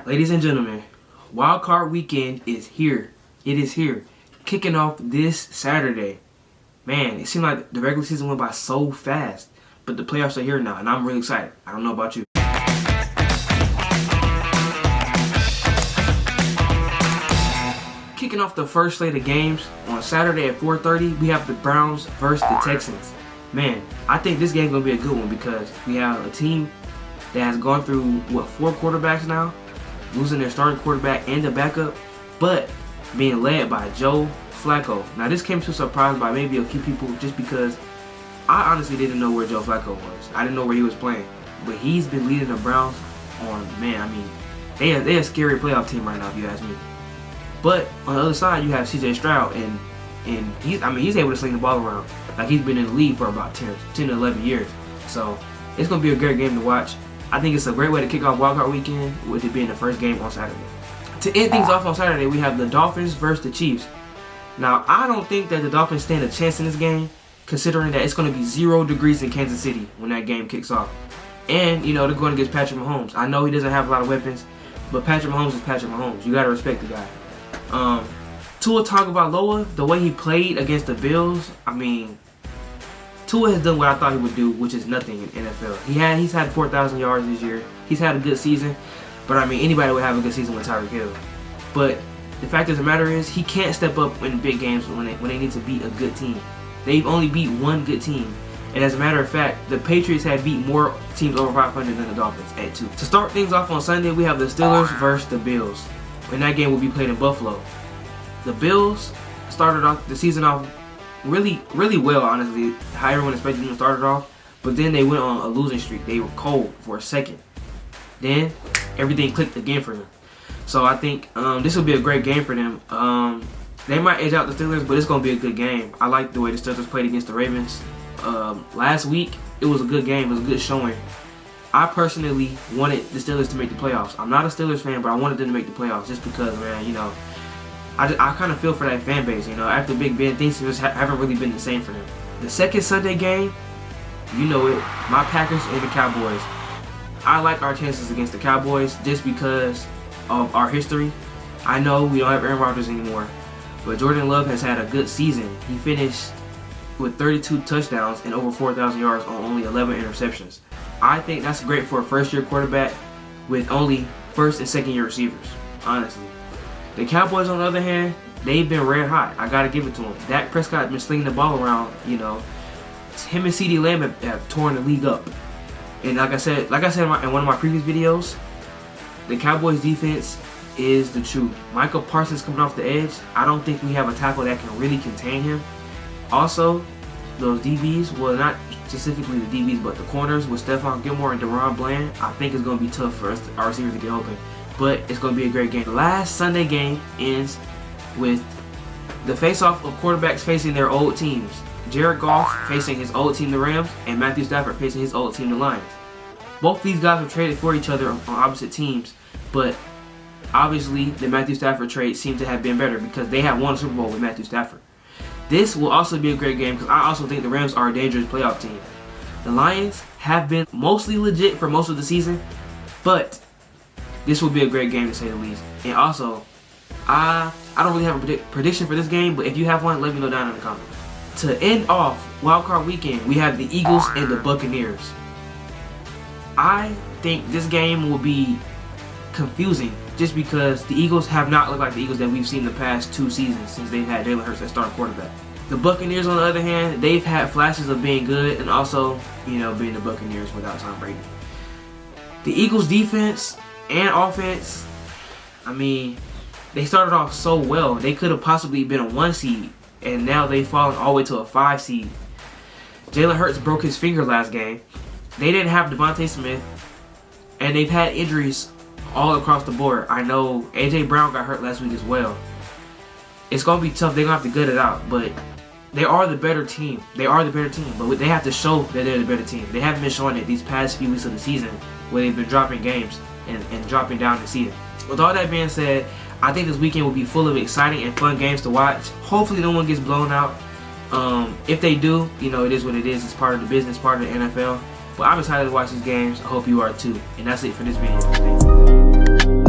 Ladies and gentlemen, Wildcard Weekend is here. It is here. Kicking off this Saturday. Man, it seemed like the regular season went by so fast. But the playoffs are here now, and I'm really excited. I don't know about you. Kicking off the first slate of games on Saturday at 4:30, we have the Browns versus the Texans. Man, I think this game is going to be a good one because we have a team that has gone through, 4 quarterbacks now? Losing their starting quarterback and the backup, but being led by Joe Flacco. Now, this came to a surprise by maybe a few people just because I honestly didn't know where Joe Flacco was. I didn't know where he was playing. But he's been leading the Browns on, they're a scary playoff team right now, if you ask me. But on the other side, you have C.J. Stroud, and he's able to sling the ball around. Like, he's been in the league for about 10 to 11 years. So, it's going to be a great game to watch. I think it's a great way to kick off Wildcard Weekend with it being the first game on Saturday. To end things off on Saturday, we have the Dolphins versus the Chiefs. Now, I don't think that the Dolphins stand a chance in this game, considering that it's going to be 0 degrees in Kansas City when that game kicks off. And, they're going against Patrick Mahomes. I know he doesn't have a lot of weapons, but Patrick Mahomes is Patrick Mahomes. You got to respect the guy. Tua Tagovailoa, the way he played against the Bills, Tua has done what I thought he would do, which is nothing in NFL. He's had 4,000 yards this year. He's had a good season, but anybody would have a good season with Tyreek Hill. But the fact of the matter is, he can't step up in big games when they need to beat a good team. They've only beat one good team, and as a matter of fact, the Patriots have beat more teams over 500 than the Dolphins at 2. To start things off on Sunday, we have the Steelers versus the Bills, and that game will be played in Buffalo. The Bills started off the season off really, really well, honestly, how everyone expected them to start it off. But then they went on a losing streak. They were cold for a second. Then everything clicked again for them. So I think this will be a great game for them. They might edge out the Steelers, but it's going to be a good game. I like the way the Steelers played against the Ravens. Last week, it was a good game. It was a good showing. I personally wanted the Steelers to make the playoffs. I'm not a Steelers fan, but I wanted them to make the playoffs just because, I kind of feel for that fan base, After Big Ben, things just haven't really been the same for them. The second Sunday game, my Packers and the Cowboys. I like our chances against the Cowboys just because of our history. I know we don't have Aaron Rodgers anymore, but Jordan Love has had a good season. He finished with 32 touchdowns and over 4,000 yards on only 11 interceptions. I think that's great for a first-year quarterback with only first and second-year receivers, honestly. The Cowboys, on the other hand, they've been red hot. I got to give it to them. Dak Prescott has been slinging the ball around, Him and CeeDee Lamb have torn the league up. And like I said in one of my previous videos, the Cowboys defense is the truth. Michael Parsons coming off the edge, I don't think we have a tackle that can really contain him. Also, those DBs, well, not specifically the DBs, but the corners with Stephon Gilmore and Deron Bland, I think it's going to be tough for our receivers to get open. But it's going to be a great game. The last Sunday game ends with the face-off of quarterbacks facing their old teams. Jared Goff facing his old team, the Rams, and Matthew Stafford facing his old team, the Lions. Both these guys were traded for each other on opposite teams, but obviously the Matthew Stafford trade seemed to have been better because they have won a Super Bowl with Matthew Stafford. This will also be a great game because I also think the Rams are a dangerous playoff team. The Lions have been mostly legit for most of the season, but this will be a great game to say the least. And also, I don't really have a prediction for this game, but if you have one, let me know down in the comments. To end off Wildcard Weekend, we have the Eagles and the Buccaneers. I think this game will be confusing just because the Eagles have not looked like the Eagles that we've seen the past 2 seasons since they've had Jalen Hurts as starting quarterback. The Buccaneers, on the other hand, they've had flashes of being good and also, being the Buccaneers without Tom Brady. The Eagles' defense and offense, they started off so well. They could have possibly been a 1 seed, and now they've fallen all the way to a 5 seed. Jalen Hurts broke his finger last game. They didn't have Devontae Smith, and they've had injuries all across the board. I know A.J. Brown got hurt last week as well. It's going to be tough. They're going to have to gut it out, but they are the better team. They are the better team, but they have to show that they're the better team. They haven't been showing it these past few weeks of the season where they've been dropping games and dropping down the season. With all that being said, I think this weekend will be full of exciting and fun games to watch. Hopefully no one gets blown out. If they do, it is what it is. It's part of the business, part of the NFL. But I'm excited to watch these games. I hope you are too. And that's it for this video.